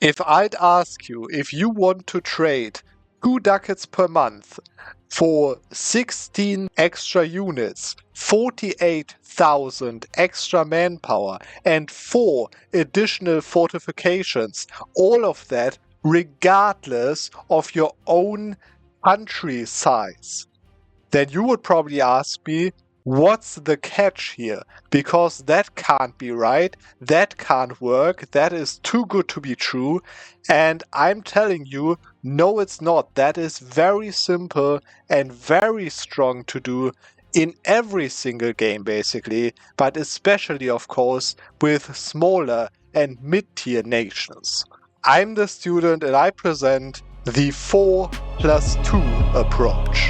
If I'd ask you if you want to trade 2 ducats per month for 16 extra units, 48,000 extra manpower, and 4 additional fortifications, all of that regardless of your own country size, then you would probably ask me, what's the catch here? Because that can't be right, that can't work, that is too good to be true. And I'm telling you, no, it's not. That is very simple and very strong to do in every single game, basically, but especially, of course, with smaller and mid-tier nations. I'm the student and I present the 4+2 approach.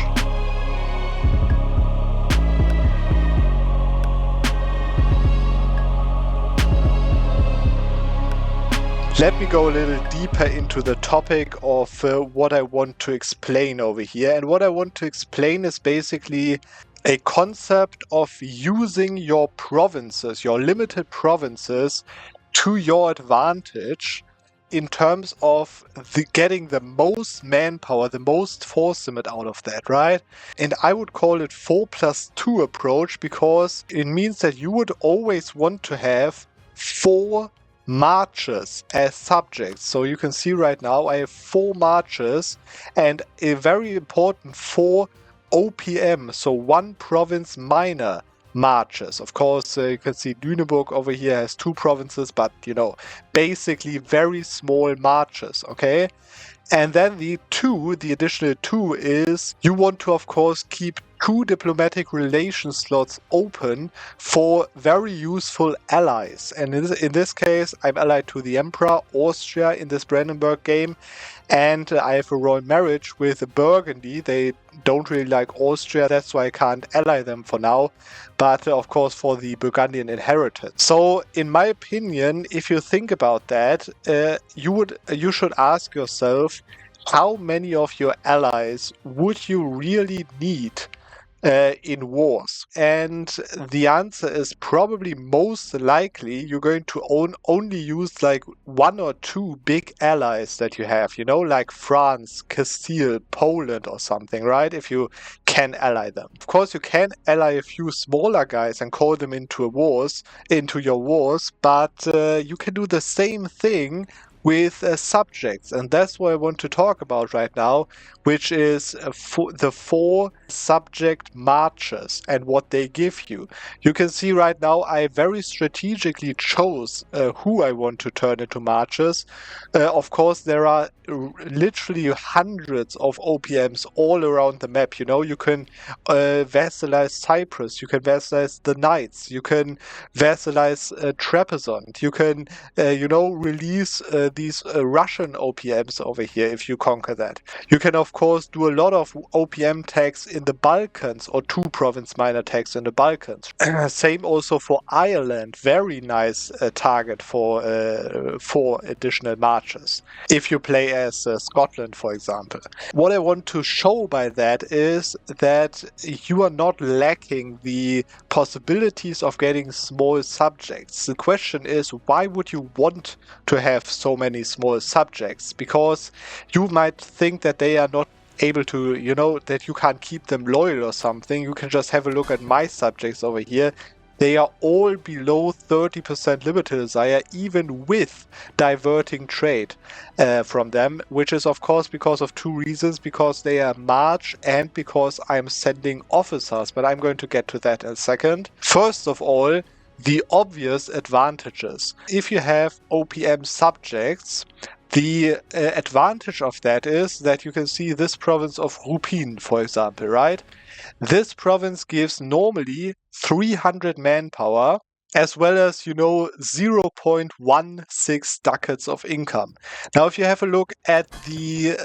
Let me go a little deeper into the topic of what I want to explain over here. And what I want to explain is basically a concept of using your provinces, your limited provinces, to your advantage in terms of getting the most manpower, the most force limit out of that, right? And I would call it 4+2 approach because it means that you would always want to have 4 marches as subjects. So you can see right now I have 4 marches and a very important 4 OPM, so 1 province minor marches. Of course, you can see Lüneburg over here has 2 provinces, but basically very small marches, okay? And then the additional 2 is you want to, of course, keep 2 diplomatic relation slots open for very useful allies. And in this case, I'm allied to the Emperor, Austria in this Brandenburg game. And I have a royal marriage with Burgundy. They don't really like Austria, that's why I can't ally them for now. But of course for the Burgundian inheritance. So in my opinion, if you think about that, you should ask yourself, how many of your allies would you really need in wars? And the answer is probably most likely you're going to only use like 1 or 2 big allies that you have, like France, Castile, Poland or something, right? If you can ally them. Of course, you can ally a few smaller guys and call them into your wars, but you can do the same thing with subjects, and that's what I want to talk about right now, which is the 4 subject marches and what they give you. You can see right now I very strategically chose who I want to turn into marches. Of course, there are literally hundreds of OPMs all around the map. You can vassalize Cyprus, you can vassalize the Knights, you can vassalize Trapezoint, you can release these Russian OPMs over here if you conquer that. You can of course do a lot of OPM tags in the Balkans or 2 province minor tags in the Balkans. Same also for Ireland, very nice target for 4 additional marches if you play as Scotland, for example. What I want to show by that is that you are not lacking the possibilities of getting small subjects. The question is, why would you want to have so many small subjects? Because you might think that they are not able to, that you can't keep them loyal or something. You can just have a look at my subjects over here. They are all below 30% limited desire, even with diverting trade from them, which is of course because of 2 reasons, because they are March and because I'm sending officers, but I'm going to get to that in a second. First of all, the obvious advantages. If you have OPM subjects, the advantage of that is that you can see this province of Rupin, for example, right? This province gives normally 300 manpower, as well as, 0.16 ducats of income. Now, if you have a look at the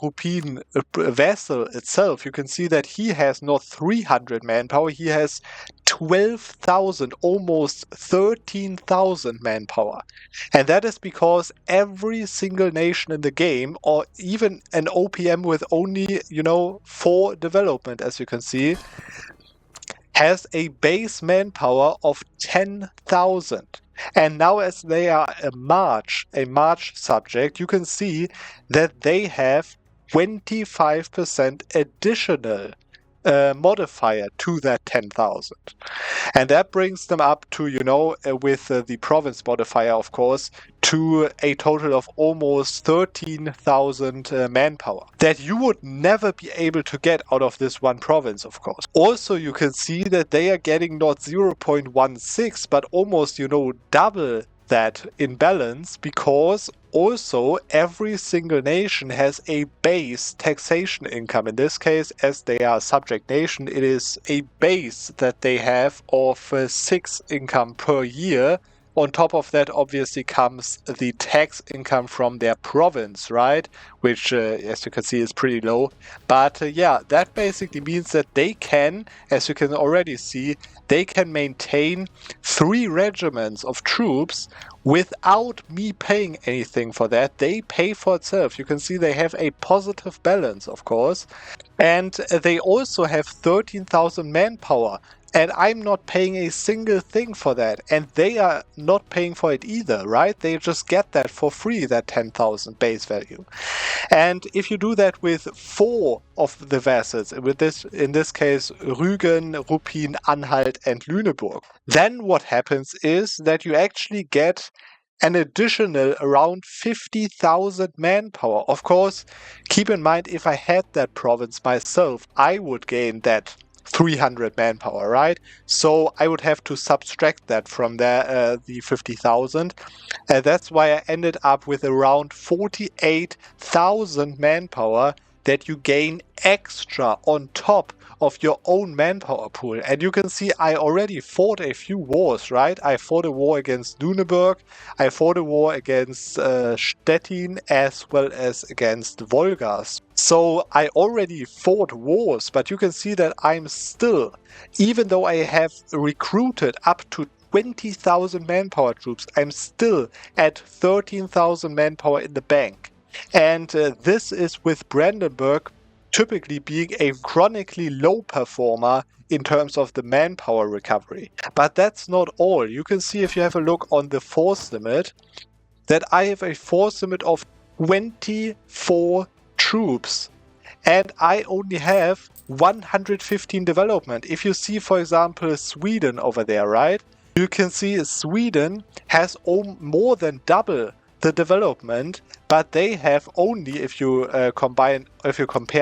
Rupin vassal itself, you can see that he has not 300 manpower, he has 12,000, almost 13,000 manpower. And that is because every single nation in the game, or even an OPM with only, 4 development, as you can see, has a base manpower of 10,000. And now as they are a March subject, you can see that they have 25% additional modifier to that 10,000. And that brings them up to, with the province modifier, of course, to a total of almost 13,000 manpower that you would never be able to get out of this one province, of course. Also, you can see that they are getting not 0.16, but almost, double that in balance, because also every single nation has a base taxation income. In this case, as they are a subject nation, it is a base that they have of 6 income per year. On top of that, obviously, comes the tax income from their province, right? Which, as you can see, is pretty low. But yeah, that basically means that they can, as you can already see, they can maintain 3 regiments of troops without me paying anything for that. They pay for itself. You can see they have a positive balance, of course. And they also have 13,000 manpower. And I'm not paying a single thing for that. And they are not paying for it either, right? They just get that for free, that 10,000 base value. And if you do that with 4 of the vassals, in this case, Rügen, Ruppin, Anhalt, and Lüneburg, then what happens is that you actually get an additional around 50,000 manpower. Of course, keep in mind, if I had that province myself, I would gain that 300 manpower, right? So I would have to subtract that from the 50,000. That's why I ended up with around 48,000 manpower that you gain extra on top of your own manpower pool. And you can see I already fought a few wars, right? I fought a war against Lüneburg, I fought a war against Stettin, as well as against Wolgast. So I already fought wars, but you can see that I'm still, even though I have recruited up to 20,000 manpower troops, I'm still at 13,000 manpower in the bank. And this is with Brandenburg typically being a chronically low performer in terms of the manpower recovery. But that's not all. You can see, if you have a look on the force limit, that I have a force limit of 24 troops. And I only have 115 development. If you see, for example, Sweden over there, right? You can see Sweden has more than double the development, but they have only, if you compare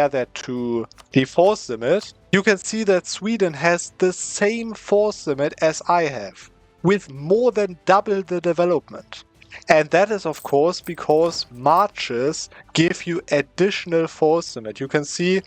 that to the force limit, you can see that Sweden has the same force limit as I have, with more than double the development. And that is, of course, because marches give you additional force limit. You can see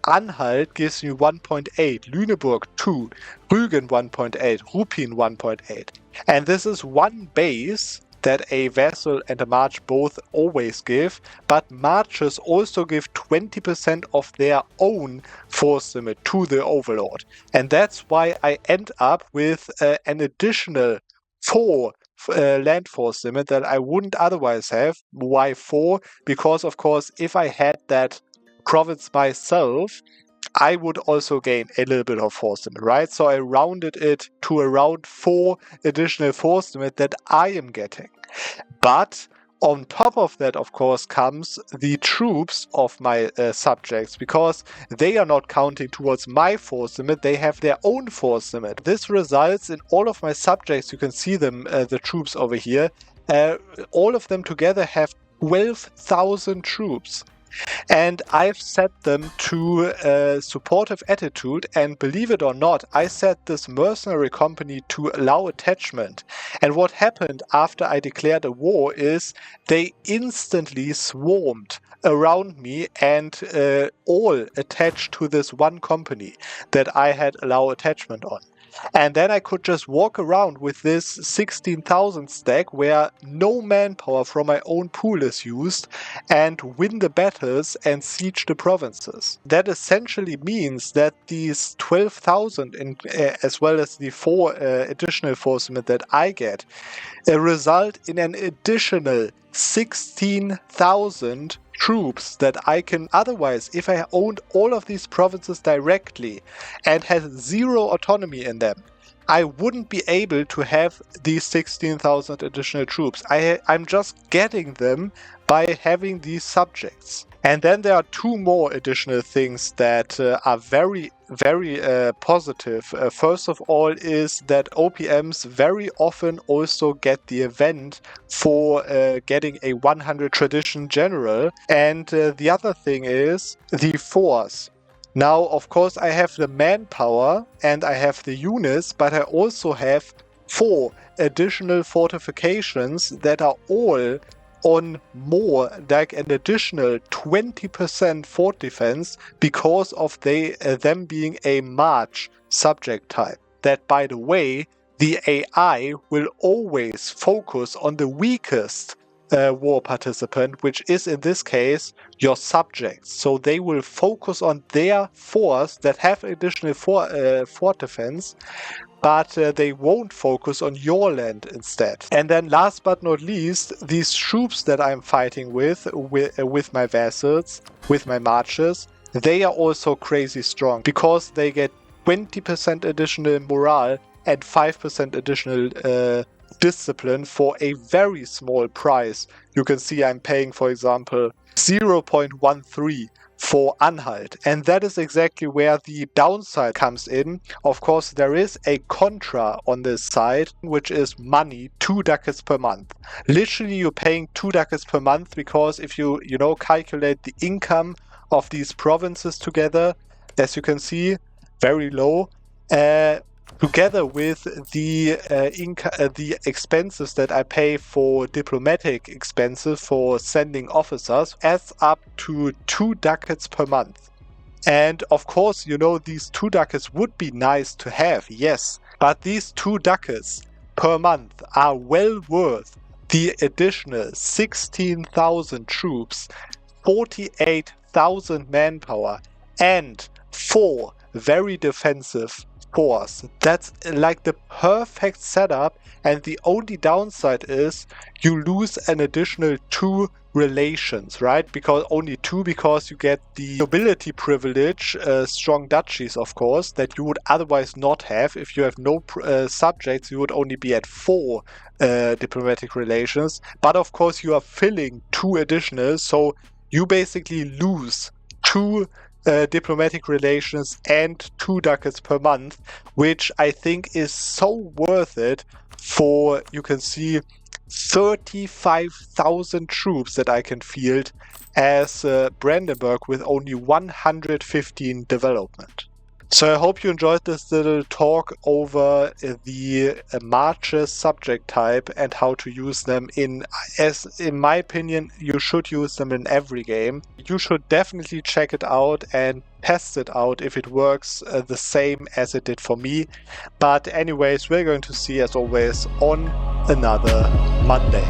Anhalt gives you 1.8, Lüneburg 2, Rügen 1.8, Ruppin 1.8. And this is one base that a vassal and a march both always give, but marches also give 20% of their own force limit to the overlord. And that's why I end up with an additional 4 land force limit that I wouldn't otherwise have. Why 4? Because, of course, if I had that province myself, I would also gain a little bit of force limit, right? So I rounded it to around 4 additional force limit that I am getting. But on top of that, of course, comes the troops of my subjects, because they are not counting towards my force limit, they have their own force limit. This results in all of my subjects, you can see them, the troops over here, all of them together have 12,000 troops. And I've set them to a supportive attitude, and believe it or not, I set this mercenary company to allow attachment. And what happened after I declared a war is they instantly swarmed around me and all attached to this one company that I had allow attachment on. And then I could just walk around with this 16,000 stack where no manpower from my own pool is used and win the battles and siege the provinces. That essentially means that these 12,000 as well as the 4 additional force limit that I get result in an additional 16,000 troops that I can otherwise, if I owned all of these provinces directly and had 0 autonomy in them, I wouldn't be able to have these 16,000 additional troops. I'm just getting them by having these subjects. And then there are two more additional things that are very, very positive. First of all is that OPMs very often also get the event for getting a 100 tradition general. And the other thing is the force. Now, of course, I have the manpower and I have the units, but I also have 4 additional fortifications that are all on more, like an additional 20% fort defense because of them being a March subject type. That, by the way, the AI will always focus on the weakest war participant, which is in this case your subjects. So they will focus on their force that have additional fort defense, but they won't focus on your land instead. And then last but not least, these troops that I'm fighting with my vassals, with my marches, they are also crazy strong because they get 20% additional morale and 5% additional discipline for a very small price. You can see I'm paying, for example, 0.13 for Anhalt, and that is exactly where the downside comes in. Of course, there is a contra on this side, which is money, 2 ducats per month. Literally, you're paying 2 ducats per month because if you calculate the income of these provinces together, as you can see, very low. Together with the expenses that I pay for diplomatic expenses for sending officers, adds up to 2 ducats per month. And of course, these 2 ducats would be nice to have, yes, but these 2 ducats per month are well worth the additional 16,000 troops, 48,000 manpower, and 4 very defensive force. That's like the perfect setup, and the only downside is you lose an additional 2 relations, right? Because only 2, because you get the nobility privilege, strong duchies, of course, that you would otherwise not have. If you have no subjects, you would only be at 4 diplomatic relations. But of course, you are filling 2 additional, so you basically lose 2 diplomatic relations and 2 ducats per month, which I think is so worth it for, you can see, 35,000 troops that I can field as Brandenburg with only 115 development. So I hope you enjoyed this little talk over the marches subject type and how to use them in my opinion, you should use them in every game. You should definitely check it out and test it out if it works the same as it did for me. But anyways, we're going to see, as always, on another Monday.